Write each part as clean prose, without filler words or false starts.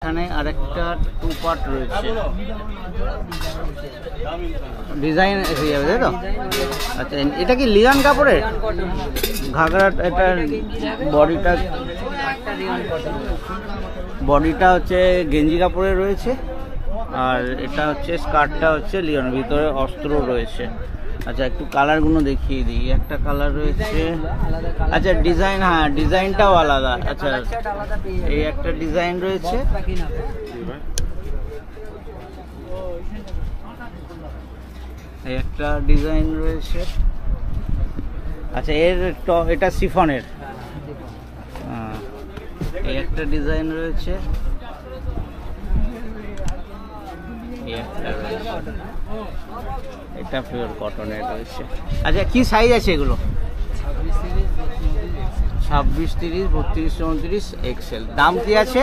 এখানে আরেকটা 2 পার্ট রয়েছে, ডিজাইন এসে যাবে তাই তো? আচ্ছা, এটা কি লিয়ান কাপড়ের ঘাগরা? এটা বডিটা হচ্ছে গেঞ্জি কাপড়ের রয়েছে, আর এটা হচ্ছে স্কার্টটা হচ্ছে লিওনের, ভিতরে অস্ত্র রয়েছে। আচ্ছা, একটু কালারগুলো দেখিয়ে দিই। একটা কালার রয়েছে, আচ্ছা ডিজাইন, হ্যাঁ ডিজাইনটাও আলাদা। আচ্ছা, এই একটা ডিজাইন রয়েছে, এই একটা ডিজাইন রয়েছে। আচ্ছা, এটা শিফনের, এই একটা ডিজাইন রয়েছে, এটা পিওর কটনের রয়েছে। আচ্ছা, কি সাইজ আছে এগুলো? 26, 30, 32, 34 এক্সেল। দাম কি আছে?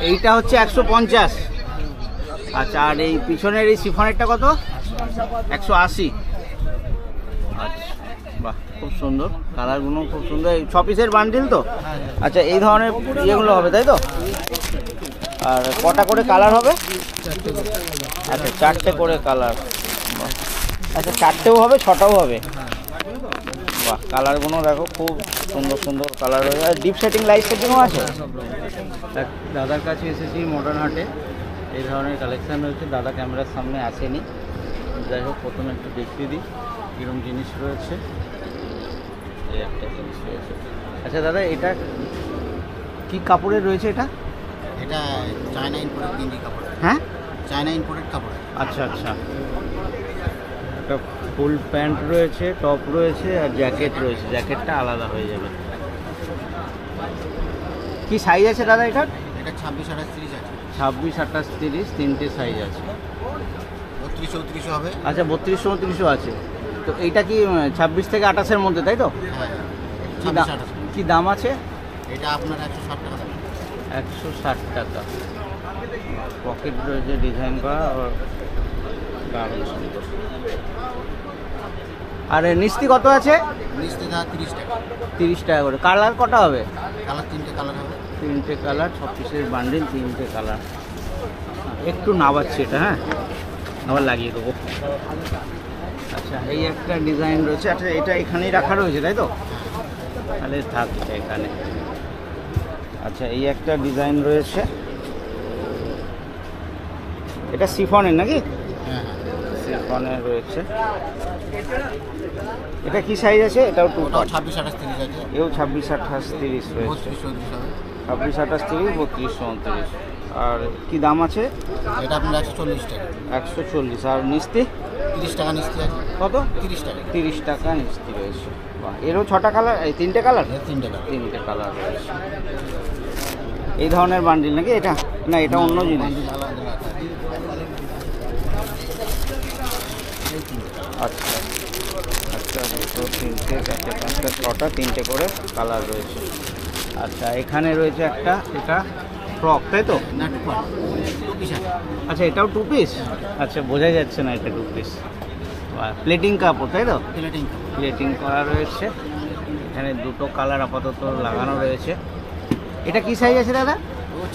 এইটা হচ্ছে 150। আচ্ছা, আর এই পিছনের এই শিফনেরটা কত? 180। আচ্ছা, বাহ, খুব সুন্দর, কালারগুলো খুব সুন্দর। 6 পিসের বান্ডিল তো? আচ্ছা, এই ধরনের ইয়েগুলো হবে তাই তো? আর কটা করে কালার হবে? আচ্ছা, 4টে করে কালার। আচ্ছা, 4টেও হবে, 6টাও হবে? বাহ, কালারগুলো দেখো, খুব সুন্দর সুন্দর কালার রয়েছে। আর ডিপ সেটিং, লাইট সেটিংও আছে। দাদার কাছে এসেছি মডার্ন হাটে, এই ধরনের কালেকশান রয়েছে। দাদা ক্যামেরার সামনে আসেনি, যাই হোক প্রথমে একটু দেখিয়ে দিই কীরকম জিনিস রয়েছে। এই একটা জিনিস রয়েছে। আচ্ছা দাদা, এটা কি কাপড়ের রয়েছে? এটা চায়না ইম্পোর্টেড গেঞ্জি কাপড়। হ্যাঁ, চায়না ইম্পোর্টেড কাপড়। আচ্ছা আচ্ছা, একটা ফুল প্যান্ট রয়েছে, টপ রয়েছে, আর জ্যাকেট রয়েছে। জ্যাকেটটা আলাদা হয়ে যাবে। কি সাইজ আছে দাদা এটার? এটা 26, 28, 30 আছে। 26, 28, 30 তিনটে সাইজ আছে। 32, 34 হবে। আচ্ছা, 32, 34 আছে। তো এইটা কি 26 থেকে 28-এর মধ্যে তাই তো? হ্যাঁ, কি দাম আছে? এটা আপনার 160 টাকা দাম। 160 টাকা। পকেট রয়েছে ডিজাইন করা, দারুণ সুন্দর। আর নিস্তি কত আছে? নিস্তি 30 টাকা। 30 টাকা করে। কালার কটা হবে? কালার 3টে কালার হবে। 3টে কালার, 6 পিসের বান্ডিল, 3টে কালার। একটু নাবাচ্ছি এটা, হ্যাঁ আবার লাগিয়ে দেবো। আচ্ছা, এই একটা ডিজাইন রয়েছে। আচ্ছা, এটা এখানেই রাখা রয়েছে তাই তো? তাহলে থাক এখানে। আচ্ছা, এই একটা ডিজাইন রয়েছে, এটা শিফনের নাকি? হ্যাঁ হ্যাঁ, শিফনের রয়েছে। এটা কি সাইজ আছে? এটাও 2 পার্ট। 26, 28, 30 আছে। এও 26, 28, 30 রয়েছে। 32, 34 হবে। 26, 28, 30, 32, 34। আর কি দাম আছে? এটা আপনার 140 টাকা। 140। আর নিস্তি? 30 টাকা নিস্তি আছে। কত? 30 টাকা। 30 টাকা নিস্তি রয়েছে। বাহ, এরও 6টা কালার, এই 3টে কালার? 3টে কালার। 3টে কালার রয়েছে। এই ধরনের বান্ডিল নাকি এটা? না, এটা অন্য জিনিস। আচ্ছা আচ্ছা, 2, 3, 4, 5, 6টা, 3টে করে কালার রয়েছে। আচ্ছা, এখানে রয়েছে একটা, এটা ফ্রক তাই তো? না, 2 পিস আছে। আচ্ছা, এটাও 2 পিস? আচ্ছা, বোঝা যাচ্ছে না এটা 2 পিস। প্লেটিং কাপড় তাই তো? প্লেটিং করা রয়েছে। এখানে 2টো কালার আপাতত লাগানো রয়েছে। এটা কি সাইজ আছে দাদা?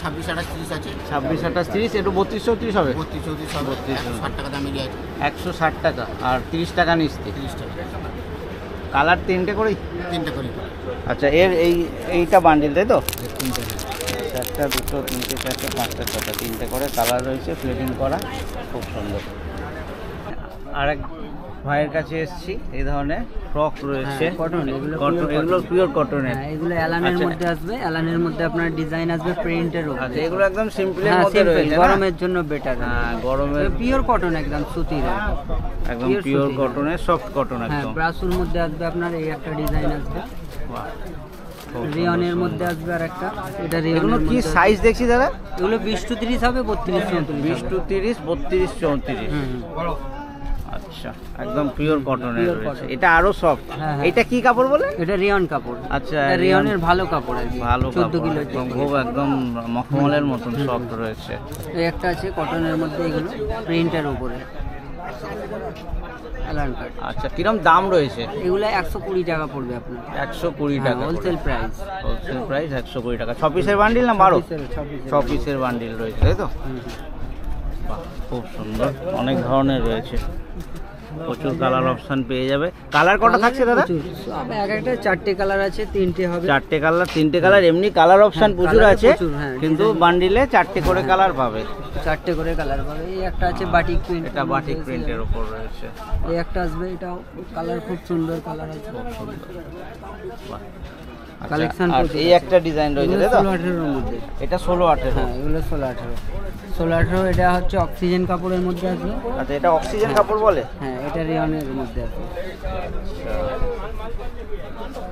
26, 28, 30 আছে। 26, 28, 30। একটু 32, 34 হবে? 32, 34 হবে। 160 টাকা দামেরই আছে। 160 টাকা। আর 30 টাকা নিস্তি। 30 টাকা। কালার 3টে করেই? 3টে করে। আচ্ছা, এইটা বান্ডিল তাই তো? 3টে। 1টা, 2টো, 3টে, 4টে, 5টা, 6টা, 3টে করে কালার রয়েছে, প্লেটিং করা, খুব সুন্দর। আর এক ভাইয়ের কাছে এসেছি, এই ধরনের ফ্রক রয়েছে। কটন, এগুলো পিওর কটনের। এগুলো অ্যালানের মধ্যে আসবে। অ্যালানের মধ্যে আপনার ডিজাইন আসবে প্রিন্টের উপর। আচ্ছা, এগুলো একদম সিম্পলের মধ্যে রয়েছে, গরমের জন্য বেটার। হ্যাঁ, গরমের। পিওর কটন, একদম সুতির, একদম পিওর কটনের, সফট কটন হ্যাঁ। একদম। ব্রাসুর মধ্যে আসবে আপনার এই একটা ডিজাইন আসবে। বাহ, রিয়নের মধ্যে আসবে আর একটা। এটা এগুলো রিয়নের কি সাইজ দেখছি দাদা? এগুলো 20 to 30 হবে, 32, 34। 20 to 30, 32, 34। আচ্ছা, একদম পিওর কটনের রয়েছে। এটা আরো সফট। এটা কি কাপড় বলে? এটা রিয়ন কাপড়। আচ্ছা, রিয়নের ভালো কাপড় আছে, ভালো 14 কিলো, কিলো। খুব একদম মখমলের মতন সফট রয়েছে। এই একটা আছে কটনের মধ্যে, এগুলো প্রিন্টের উপরে। অ্যালান কাট। আচ্ছা, কিরম দাম রয়েছে? এগুলো 120 টাকা পড়বে আপনার। 120 হ্যাঁ, টাকা হোলসেল প্রাইস। হোলসেল প্রাইস 120 টাকা। 6 পিসের বান্ডিল না 12? 6 পিসের বান্ডিল রয়েছে, তাই তো? বাহ, খুব সুন্দর, অনেক ধরনের রয়েছে, প্রচুর কালার অপশন পেয়ে যাবে। কালার কটা থাকছে দাদা? এক একটা 4টে কালার আছে, 3টে হবে। 4টে কালার, 3টে কালার, এমনি কালার অপশন হ্যাঁ, প্রচুর colour আছে, প্রচুর, হ্যাঁ, কিন্তু design। বান্ডিলে 4টে করে কালার পাবে। 4টে করে কালার পাবে। এই একটা আছে বাটিক প্রিন্ট, এটা বাটিক প্রিন্টের উপর রয়েছে। এই একটা আসবে, এটাও কালার খুব সুন্দর কালার আছে। বাহ। আচ্ছা, কালেকশন আর এই একটা ডিজাইন রয়েছে, তাই তো? 16-18 এর মধ্যে। এটা 16-18। হ্যাঁ, এগুলো 16-18। এটা হচ্ছে অক্সিজেন কাপড়ের মধ্যে আসবে। আচ্ছা, এটা অক্সিজেন কাপড় বলে? হ্যাঁ, এটা রেয়নের মধ্যে আছে।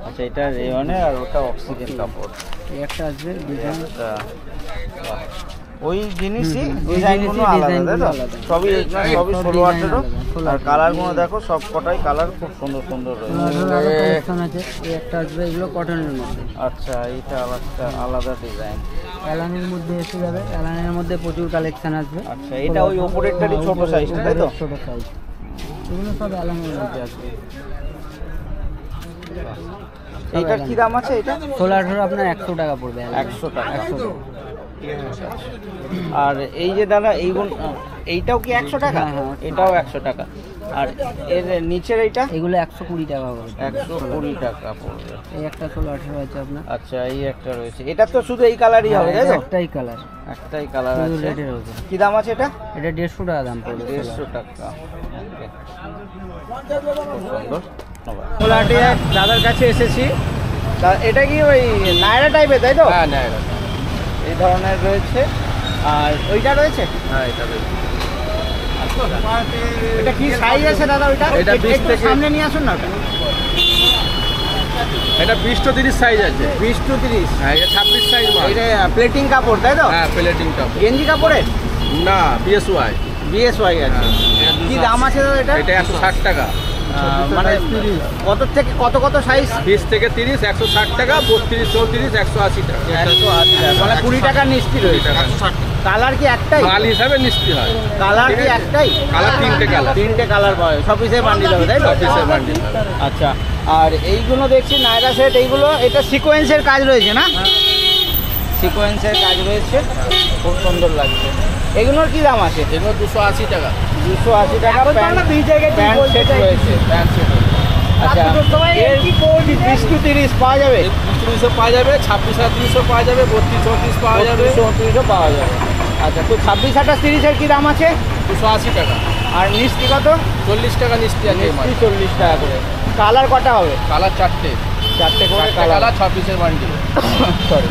আচ্ছা, এটা রেয়নের আর ওটা অক্সিজেন কাপড়। এই একটা আসবে ডিজাইন। আচ্ছা, বাহ। ওই জিনিসই ওই ডিজাইন জিনিসই গুলো আলাদা, তাই ডিজাইনগুলো তো? আলাদা। সবই সব 16-18। design আলাদা, আর 16-18 কালার গুলো দেখো, সব কটাই কালার খুব সুন্দর সুন্দর রয়েছে। কালেকশন আছে। এই একটা আসবে, এগুলো কটনের মধ্যে। আচ্ছা, এটা আলাদা আলাদা ডিজাইন। অ্যালানের মধ্যে এসে যাবে, অ্যালানের মধ্যে প্রচুর কালেকশন আসবে। আচ্ছা, এটা ওই ওপরেরটারই ছোট সাইজটা, তাই তো? ছোট সাইজ, এগুলো সব অ্যালানের মধ্যে আসবে। এইটার কি দাম আছে? এটা 16-18 আপনার 100 টাকা পড়বে। 100 টাকা। 100 টাকা। আর এই যে দাদা এইটাও কি 100 টাকা? হ্যাঁ, হ্যাঁ। এটাও 100 টাকা। আর এর নিচের এইটা এগুলো 120 টাকা পড়বে। 120 টাকা পড়বে। এই একটা 16-18 আছে আপনার। আচ্ছা, এই একটা রয়েছে, এটা তো শুধু এই কালারই হবে, তাই তো? একটাই কালার, একটাই কালার শুধু আছে। রেডের হবে। কি দাম আছে এটা? এটা 150 টাকা দাম পড়বে। 150 টাকা। ওকে, সুন্দর। কোলাটে এক দাদার কাছে এসেছি। এটা কি ওই নায়রা টাইপের, তাই তো? হ্যাঁ, নায়রা। এই ধরনের রয়েছে। আর ওইটা রয়েছে? হ্যাঁ, এটা রয়েছে। এটা কি সাইজ আছে দাদা ওইটা? এটা 20 একটু থেকে- সামনে নিয়ে আসুন না ওটা। এটা 20-30 সাইজ আছে। 20 to 30। হ্যাঁ, এটা 26 সাইজ মাল। এটা প্লেটিং কাপড়, তাই তো? হ্যাঁ, প্লেটিং কাপড়। গেঞ্জি কাপড়ের না, বিএসওয়াই। বিএসওয়াই আছে। হ্যাঁ, কি দাম আছে দাদা এটা? এটা 160 টাকা। মানে কত থেকে কত কত সাইজ? 20 থেকে 30, 160 টাকা। 32, 34, 180 টাকা। 180 টাকা, মানে 20 টাকার নিশ্চি রয়েছে। 160 টাকা। কালার কি একটাই? মাল হিসাবে নিশ্চিত হয়। কালার কি একটাই? কালার 3টে কালার। 3টে কালার পাবে, সব পিসের বান্ডিল হবে, তাই তো? পিসের বান্ডিল। আচ্ছা, আর এইগুলো দেখছি নায়রা সেট, এইগুলো এটা সিকোয়েন্সের কাজ রয়েছে না? সিকোয়েন্সের কাজ রয়েছে, খুব সুন্দর লাগছে। এগুলোর কি দাম আছে? এগুলো 280 টাকা। 280 টাকা। প্যান্ট সেট রয়েছে, প্যান্ট সেট। আচ্ছা, এর কি 20 to 30 পাওয়া যাবে? 30 পাওয়া যাবে, 26-30 পাওয়া যাবে, 32-34 পাওয়া যাবে। 32-34 পাওয়া যাবে। আচ্ছা, তো 26, 28, 30 এর কি দাম আছে? 280 টাকা। আর মিষ্টি কত? 40 টাকা মিষ্টি আছে। মিষ্টি 40 টাকা করে। কালার কটা হবে? কালার 4টে। 4টে করে 4টে কালার। কালার, 6 পিসের বান্ডিল। সরি।